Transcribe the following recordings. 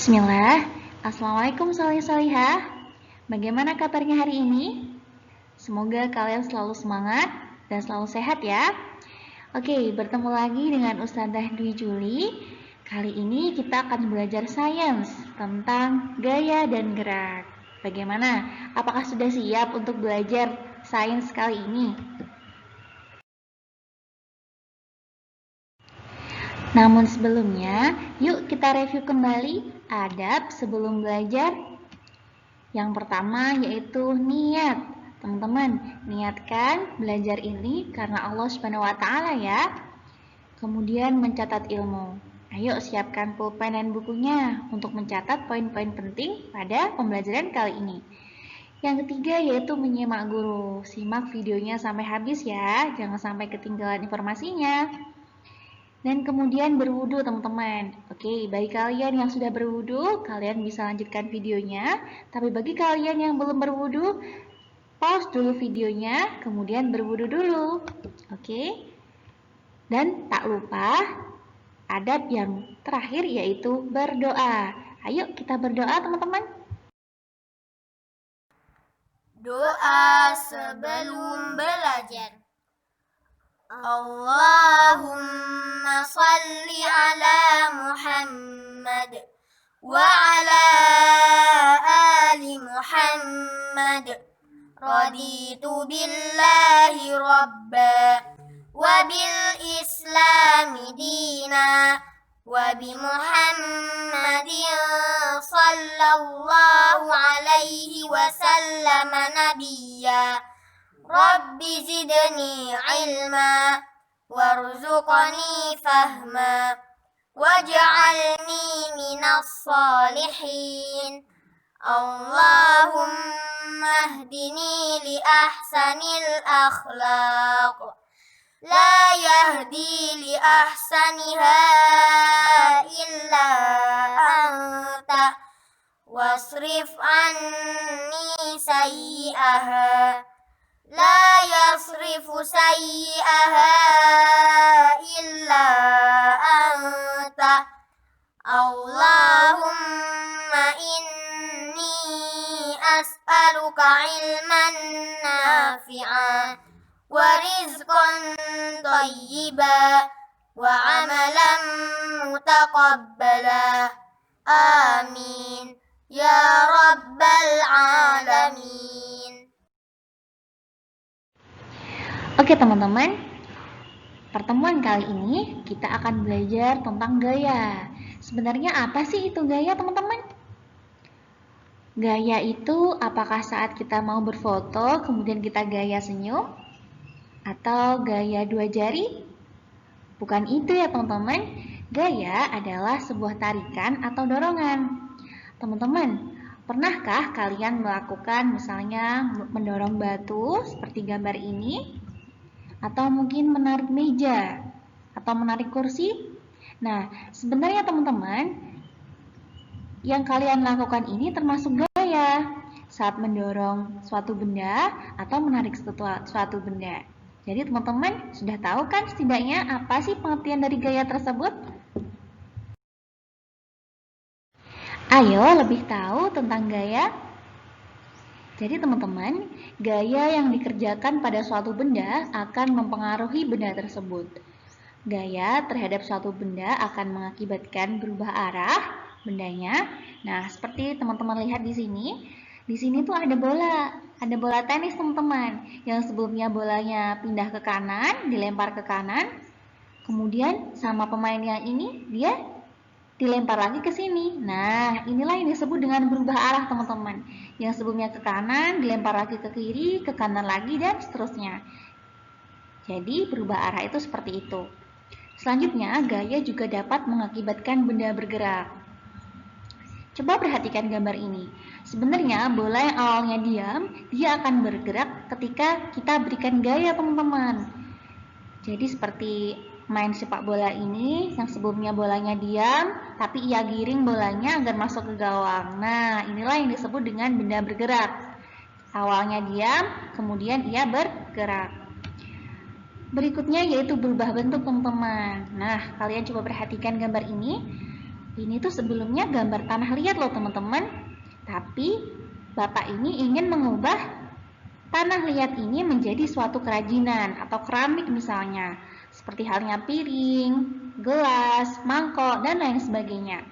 Bismillah. Assalamualaikum solih-solihah. Bagaimana kabarnya hari ini? Semoga kalian selalu semangat dan selalu sehat ya. Oke, bertemu lagi dengan Ustadzah Dwi Juli. Kali ini kita akan belajar sains tentang gaya dan gerak. Bagaimana? Apakah sudah siap untuk belajar sains kali ini? Namun sebelumnya, yuk kita review kembali adab sebelum belajar. Yang pertama yaitu niat. Teman-teman, niatkan belajar ini karena Allah Subhanahu wa taala ya. Kemudian mencatat ilmu. Ayo siapkan pulpen dan bukunya untuk mencatat poin-poin penting pada pembelajaran kali ini. Yang ketiga yaitu menyimak guru. Simak videonya sampai habis ya, jangan sampai ketinggalan informasinya. Dan kemudian berwudu teman-teman. Oke, bagi kalian yang sudah berwudu, kalian bisa lanjutkan videonya. Tapi bagi kalian yang belum berwudu, pause dulu videonya, kemudian berwudu dulu. Oke. Dan tak lupa, adab yang terakhir yaitu berdoa. Ayo kita berdoa teman-teman. Doa sebelum belajar. Allahumma salli ala Muhammad wa ala ali Muhammad. Raditu billahi rabba wa bil islami dina wa bi Muhammadin sallallahu alaihi wasallam nabiyya. Rabbi zidni ilma warzuqni fahma waj'alni minas salihin. Allahumma hdini li ahsanil akhlaq la yahdi li ahsaniha illa anta wasrif anni sayyi'aha la yasrifu sayyi'aha illa anta. Allahumma inni as'aluka ilman nafi'an wa rizqan thayyiban wa amalan mutaqabbala. Amin ya rabbal alamin. Oke teman-teman, pertemuan kali ini kita akan belajar tentang gaya. Sebenarnya apa sih itu gaya teman-teman? Gaya itu apakah saat kita mau berfoto kemudian kita gaya senyum? Atau gaya dua jari? Bukan itu ya teman-teman. Gaya adalah sebuah tarikan atau dorongan. Teman-teman, pernahkah kalian melakukan misalnya mendorong batu seperti gambar ini? Atau mungkin menarik meja atau menarik kursi. Nah, sebenarnya teman-teman, yang kalian lakukan ini termasuk gaya saat mendorong suatu benda atau menarik suatu benda. Jadi teman-teman sudah tahu kan setidaknya apa sih pengertian dari gaya tersebut? Ayo lebih tahu tentang gaya. Jadi teman-teman, gaya yang dikerjakan pada suatu benda akan mempengaruhi benda tersebut. Gaya terhadap suatu benda akan mengakibatkan berubah arah bendanya. Nah, seperti teman-teman lihat di sini. Di sini tuh ada bola tenis teman-teman. Yang sebelumnya bolanya pindah ke kanan, dilempar ke kanan. Kemudian sama pemain yang ini dia dilempar lagi ke sini. Nah, inilah yang disebut dengan berubah arah teman-teman. Yang sebelumnya ke kanan, dilempar lagi ke kiri, ke kanan lagi, dan seterusnya. Jadi, berubah arah itu seperti itu. Selanjutnya, gaya juga dapat mengakibatkan benda bergerak. Coba perhatikan gambar ini. Sebenarnya, bola yang awalnya diam, dia akan bergerak ketika kita berikan gaya teman-teman. Jadi, seperti main sepak bola ini yang sebelumnya bolanya diam tapi ia giring bolanya agar masuk ke gawang. Nah, inilah yang disebut dengan benda bergerak. Awalnya diam, kemudian ia bergerak. Berikutnya yaitu berubah bentuk teman-teman. Nah, kalian coba perhatikan gambar ini. Ini tuh sebelumnya gambar tanah liat loh teman-teman. Tapi Bapak ini ingin mengubah tanah liat ini menjadi suatu kerajinan atau keramik misalnya. Seperti halnya piring, gelas, mangkok, dan lain sebagainya.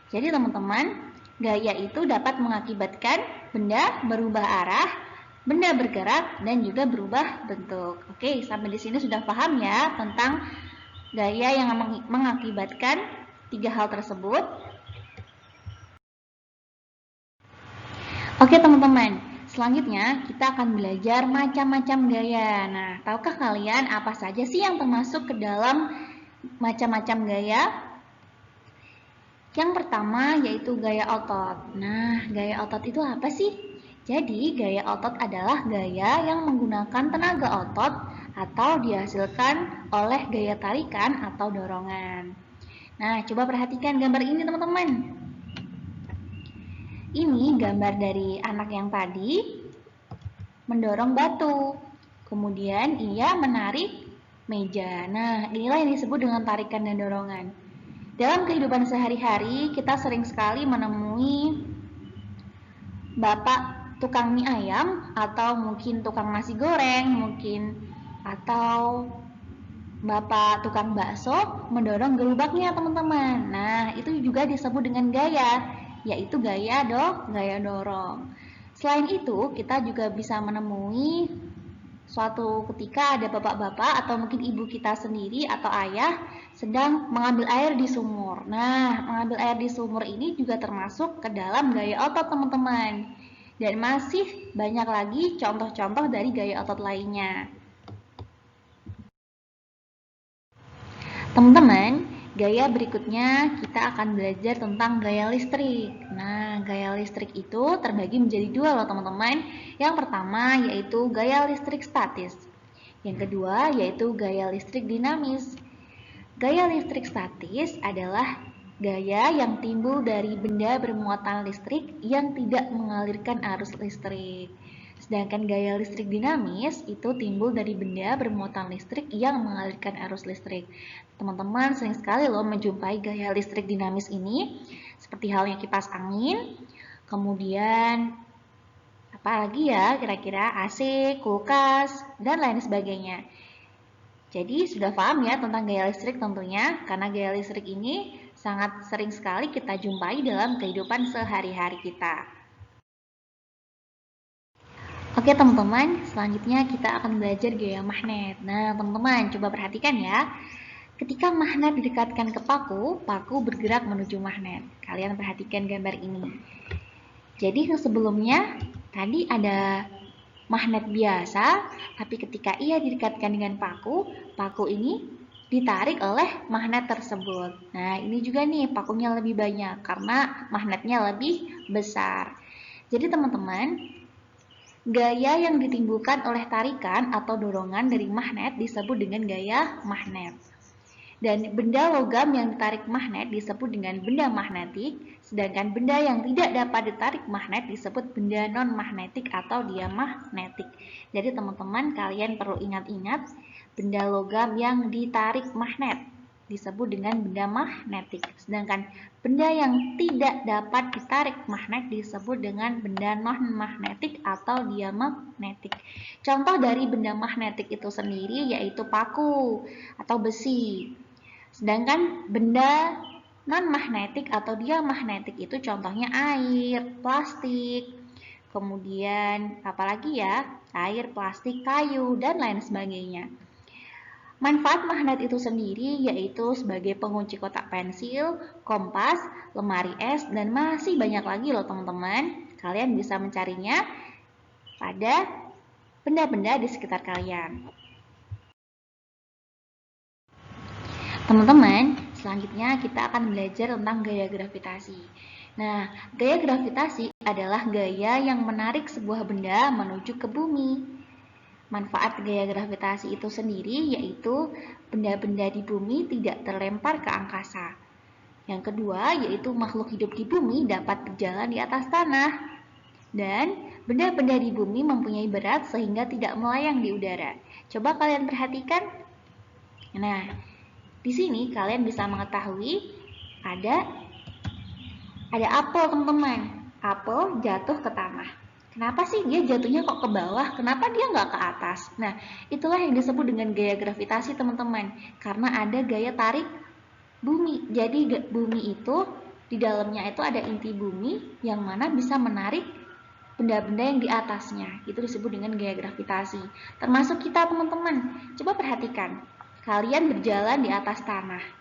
Jadi teman-teman, gaya itu dapat mengakibatkan benda berubah arah, benda bergerak, dan juga berubah bentuk. Oke, sampai di sini sudah paham ya tentang gaya yang mengakibatkan tiga hal tersebut. Oke teman-teman, selanjutnya kita akan belajar macam-macam gaya. Nah, tahukah kalian apa saja sih yang termasuk ke dalam macam-macam gaya? Yang pertama yaitu gaya otot. Nah, gaya otot itu apa sih? Jadi, gaya otot adalah gaya yang menggunakan tenaga otot atau dihasilkan oleh gaya tarikan atau dorongan. Nah, coba perhatikan gambar ini teman-teman. Ini gambar dari anak yang tadi mendorong batu. Kemudian ia menarik meja. Nah, inilah yang disebut dengan tarikan dan dorongan. Dalam kehidupan sehari-hari, kita sering sekali menemui bapak tukang mie ayam atau mungkin tukang nasi goreng, atau bapak tukang bakso mendorong gerobaknya teman-teman. Nah, itu juga disebut dengan gaya, yaitu gaya dorong. Selain itu, kita juga bisa menemui suatu ketika ada bapak-bapak atau mungkin ibu kita sendiri atau ayah sedang mengambil air di sumur. Nah, mengambil air di sumur ini juga termasuk ke dalam gaya otot teman-teman. Dan masih banyak lagi contoh-contoh dari gaya otot lainnya. Teman-teman, gaya berikutnya kita akan belajar tentang gaya listrik. Nah, gaya listrik itu terbagi menjadi dua loh teman-teman. Yang pertama yaitu gaya listrik statis. Yang kedua yaitu gaya listrik dinamis. Gaya listrik statis adalah gaya yang timbul dari benda bermuatan listrik yang tidak mengalirkan arus listrik. Sedangkan gaya listrik dinamis itu timbul dari benda bermuatan listrik yang mengalirkan arus listrik. Teman-teman sering sekali loh menjumpai gaya listrik dinamis ini, seperti halnya kipas angin, kemudian apalagi ya kira-kira AC, kulkas, dan lain sebagainya. Jadi sudah paham ya tentang gaya listrik tentunya, karena gaya listrik ini sangat sering sekali kita jumpai dalam kehidupan sehari-hari kita. Oke teman-teman, selanjutnya kita akan belajar gaya magnet. Nah teman-teman, coba perhatikan ya. Ketika magnet didekatkan ke paku, paku bergerak menuju magnet. Kalian perhatikan gambar ini. Jadi sebelumnya tadi ada magnet biasa, tapi ketika ia didekatkan dengan paku, paku ini ditarik oleh magnet tersebut. Nah ini juga nih pakunya lebih banyak karena magnetnya lebih besar. Jadi teman-teman, gaya yang ditimbulkan oleh tarikan atau dorongan dari magnet disebut dengan gaya magnet. Dan benda logam yang ditarik magnet disebut dengan benda magnetik, sedangkan benda yang tidak dapat ditarik magnet disebut benda non-magnetik atau diamagnetik. Jadi teman-teman kalian perlu ingat-ingat, benda logam yang ditarik magnet disebut dengan benda magnetik, sedangkan benda yang tidak dapat ditarik magnet disebut dengan benda non-magnetik atau diamagnetik. Contoh dari benda magnetik itu sendiri yaitu paku atau besi. Sedangkan benda non-magnetik atau diamagnetik itu contohnya air, plastik, kemudian apalagi ya, air, plastik, kayu, dan lain sebagainya. Manfaat magnet itu sendiri yaitu sebagai pengunci kotak pensil, kompas, lemari es, dan masih banyak lagi loh teman-teman. Kalian bisa mencarinya pada benda-benda di sekitar kalian. Teman-teman, selanjutnya kita akan belajar tentang gaya gravitasi. Nah, gaya gravitasi adalah gaya yang menarik sebuah benda menuju ke bumi. Manfaat gaya gravitasi itu sendiri yaitu benda-benda di bumi tidak terlempar ke angkasa. Yang kedua yaitu makhluk hidup di bumi dapat berjalan di atas tanah. Dan benda-benda di bumi mempunyai berat sehingga tidak melayang di udara. Coba kalian perhatikan. Nah, di sini kalian bisa mengetahui ada Ada apel, teman-teman. Apel jatuh ke tanah. Kenapa sih dia jatuhnya kok ke bawah? Kenapa dia nggak ke atas? Nah, itulah yang disebut dengan gaya gravitasi, teman-teman. Karena ada gaya tarik bumi. Jadi bumi itu, di dalamnya itu ada inti bumi yang mana bisa menarik benda-benda yang di atasnya. Itu disebut dengan gaya gravitasi. Termasuk kita, teman-teman. Coba perhatikan. Kalian berjalan di atas tanah.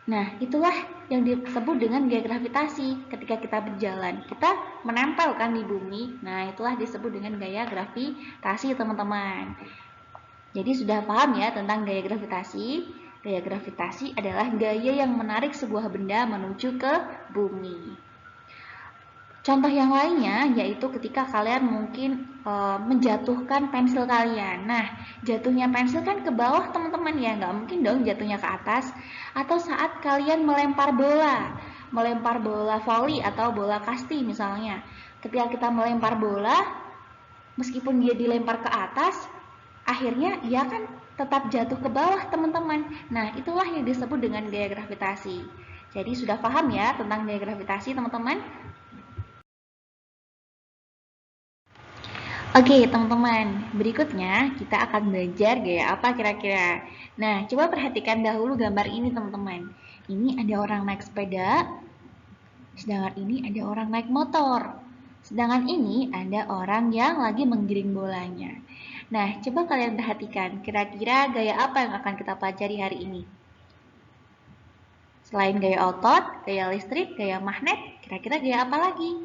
Nah, itulah yang disebut dengan gaya gravitasi. Ketika kita berjalan, kita menempel kan di bumi. Nah, itulah disebut dengan gaya gravitasi, teman-teman. Jadi sudah paham ya tentang gaya gravitasi? Gaya gravitasi adalah gaya yang menarik sebuah benda menuju ke bumi. Contoh yang lainnya yaitu ketika kalian mungkin menjatuhkan pensil kalian. Nah, jatuhnya pensil kan ke bawah, teman-teman, ya, nggak mungkin dong jatuhnya ke atas. Atau saat kalian melempar bola voli atau bola kasti misalnya. Ketika kita melempar bola, meskipun dia dilempar ke atas, akhirnya dia kan tetap jatuh ke bawah, teman-teman. Nah, itulah yang disebut dengan gaya gravitasi. Jadi sudah paham ya tentang gaya gravitasi, teman-teman? Oke, teman-teman, berikutnya kita akan belajar gaya apa kira-kira. Nah, coba perhatikan dahulu gambar ini, teman-teman. Ini ada orang naik sepeda, sedangkan ini ada orang naik motor. Sedangkan ini ada orang yang lagi menggiring bolanya. Nah, coba kalian perhatikan, kira-kira gaya apa yang akan kita pelajari hari ini? Selain gaya otot, gaya listrik, gaya magnet, kira-kira gaya apa lagi?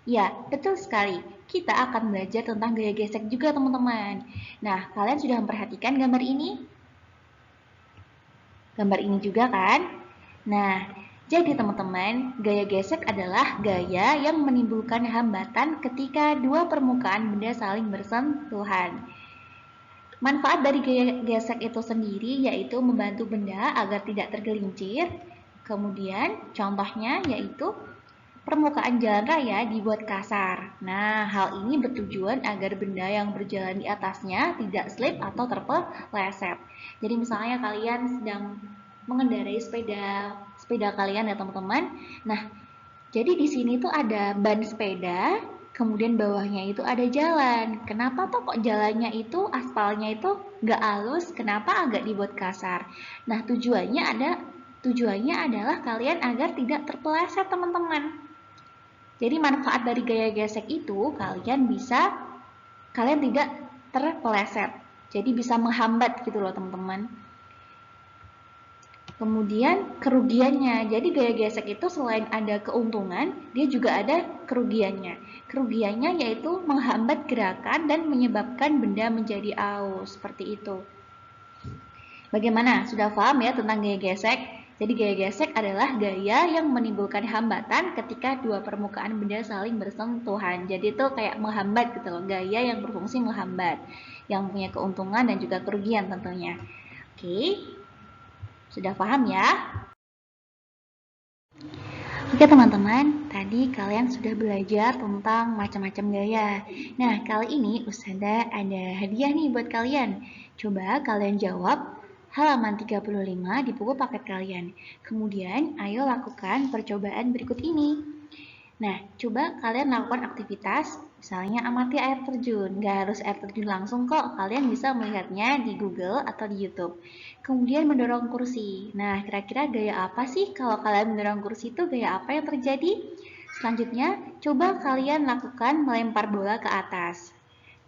Ya, betul sekali. Kita akan belajar tentang gaya gesek juga, teman-teman. Nah, kalian sudah memperhatikan gambar ini? Gambar ini juga kan? Nah, jadi teman-teman, gaya gesek adalah gaya yang menimbulkan hambatan ketika dua permukaan benda saling bersentuhan. Manfaat dari gaya gesek itu sendiri yaitu membantu benda agar tidak tergelincir. Kemudian, contohnya yaitu permukaan jalan raya dibuat kasar. Nah, hal ini bertujuan agar benda yang berjalan di atasnya tidak slip atau terpeleset. Jadi misalnya kalian sedang mengendarai sepeda kalian ya, teman-teman. Nah, jadi di sini tuh ada ban sepeda, kemudian bawahnya itu ada jalan. Kenapa tuh kok jalannya itu, aspalnya itu nggak halus? Kenapa agak dibuat kasar? Nah, tujuannya adalah kalian agar tidak terpeleset, teman-teman. Jadi manfaat dari gaya gesek itu kalian tidak terpeleset. Jadi bisa menghambat gitu loh, teman-teman. Kemudian kerugiannya. Jadi gaya gesek itu selain ada keuntungan, dia juga ada kerugiannya. Kerugiannya yaitu menghambat gerakan dan menyebabkan benda menjadi aus, seperti itu. Bagaimana? Sudah paham ya tentang gaya gesek? Jadi gaya gesek adalah gaya yang menimbulkan hambatan ketika dua permukaan benda saling bersentuhan. Jadi itu kayak menghambat gitu loh, gaya yang berfungsi menghambat, yang punya keuntungan dan juga kerugian tentunya. Oke, sudah paham ya? Oke teman-teman, tadi kalian sudah belajar tentang macam-macam gaya. Nah, kali ini Ustazah ada hadiah nih buat kalian. Coba kalian jawab halaman 35 di buku paket kalian. Kemudian, ayo lakukan percobaan berikut ini. Nah, coba kalian lakukan aktivitas, misalnya amati air terjun. Nggak harus air terjun langsung kok, kalian bisa melihatnya di Google atau di YouTube. Kemudian mendorong kursi. Nah, kira-kira gaya apa sih kalau kalian mendorong kursi itu, gaya apa yang terjadi? Selanjutnya, coba kalian lakukan melempar bola ke atas.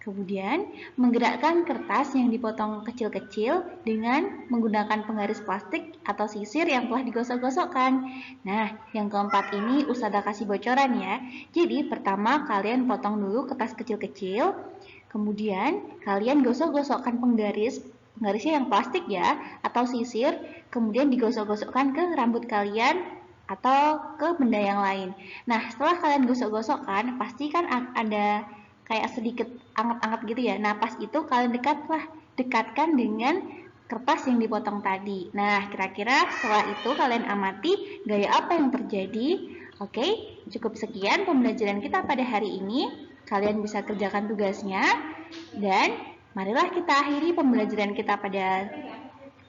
Kemudian, menggerakkan kertas yang dipotong kecil-kecil dengan menggunakan penggaris plastik atau sisir yang telah digosok-gosokkan. Nah, yang keempat ini Ustazah kasih bocoran ya. Jadi, pertama kalian potong dulu kertas kecil-kecil, kemudian kalian gosok-gosokkan penggarisnya yang plastik ya, atau sisir, kemudian digosok-gosokkan ke rambut kalian atau ke benda yang lain. Nah, setelah kalian gosok-gosokkan, pasti kan ada kayak sedikit anget-anget gitu ya. Nah, pas itu kalian dekatkan dengan kertas yang dipotong tadi. Nah, kira-kira setelah itu kalian amati gaya apa yang terjadi. Oke, cukup sekian pembelajaran kita pada hari ini. Kalian bisa kerjakan tugasnya. Dan marilah kita akhiri pembelajaran kita pada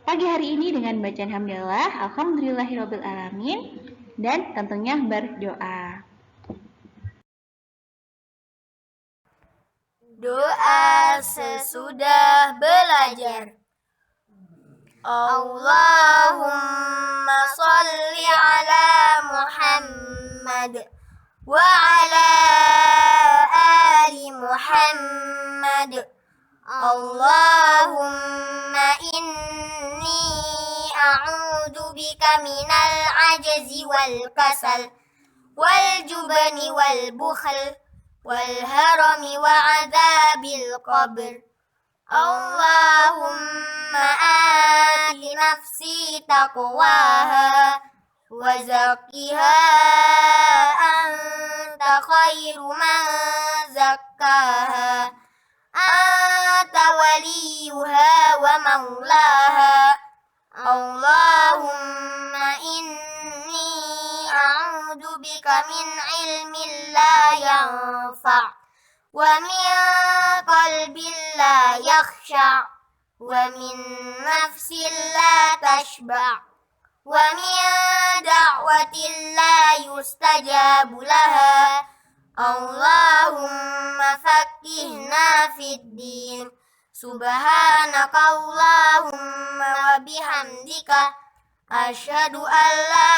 pagi hari ini dengan bacaan hamdalah. Alhamdulillahirobbilalamin. dan tentunya berdoa. Doa sesudah belajar. Allahumma salli ala Muhammad wa ala ali Muhammad. Allahumma inni a'udzu bika minal ajzi wal kasal wal jubni wal bukhl wal harami wa adzabil qabr. Allahumma ati nafsi taqwaha wa zakkiha anta khairu man zakkaha anta waliyuha wa maulaha. Allahumma inni a'udzu bika min ilmin la yanfa' wa min qalbin la yakhsha' wa min nafsin la tashba' wa min da'watin la yustajabu laha. Allahumma faqqihna fid din. Subhanaka Allahumma wa bihamdika asyhadu an la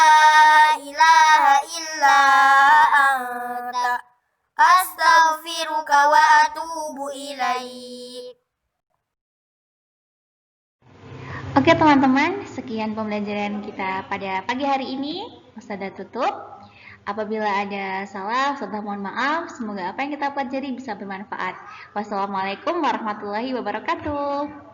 ilaha illa anta astaghfiruka wa atubu ilaik. Oke teman-teman, sekian pembelajaran kita pada pagi hari ini. Ustazah tutup. Apabila ada salah, Ustazah mohon maaf. Semoga apa yang kita pelajari bisa bermanfaat. Wassalamualaikum warahmatullahi wabarakatuh.